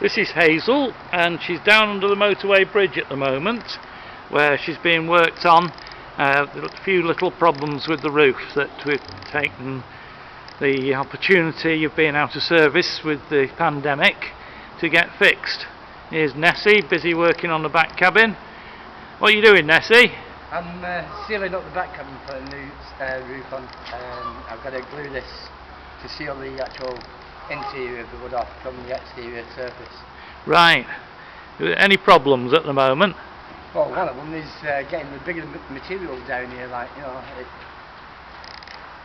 This is Hazel, and she's down under the motorway bridge at the moment, where she's being worked on. A few little problems with the roof that we've taken the opportunity of being out of service with the pandemic to get fixed. Here's Nessie, busy working on the back cabin. What are you doing, Nessie? I'm sealing up the back cabin for a new roof on. I've got to glue this to seal the actual interior of the wood off from the exterior surface. Right. Any problems at the moment? Well, one of them is getting the bigger material down here. Like, you know,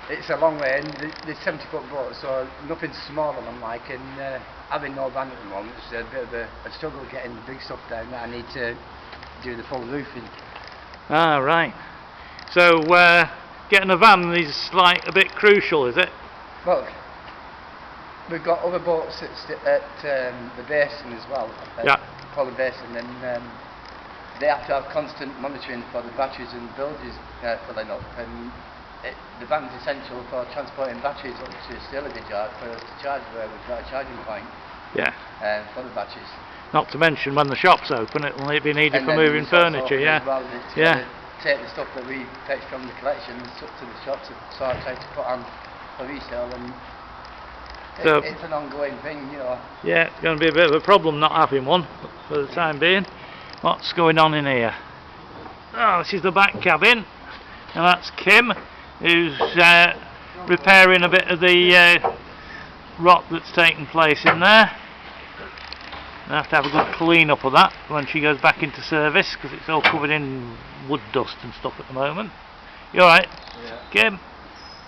it's a long way, and there's 70-foot boats, so nothing's smaller than like. And having no van at the moment, it's a bit of a struggle getting the big stuff down there. I need to do the full roofing. Ah, right. So getting a van is like a bit crucial, is it? Well, we've got other boats at the basin as well. Polar Basin, and they have to have constant monitoring for the batteries and bilges filling up. And the van's essential for transporting batteries up to Stirling Yard for us to charge where we've got a charging point. Yeah. For the batteries. Not to mention when the shop's open, it'll be needed for moving furniture. Yeah. Well, take the stuff that we fetch from the collection and stuff to the shop to sort of try to put on for resale, and it's an ongoing thing, you know. Yeah, it's going to be a bit of a problem not having one for the time being. What's going on in here? Oh, this is the back cabin, and that's Kim, who's repairing a bit of the rot that's taken place in there. I have to have a good clean up of that when she goes back into service, because it's all covered in wood dust and stuff at the moment. You alright? Yeah. Kim?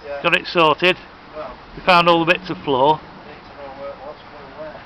Yeah. Got it sorted? Well, we found all the bits of floor. need to know what's going where.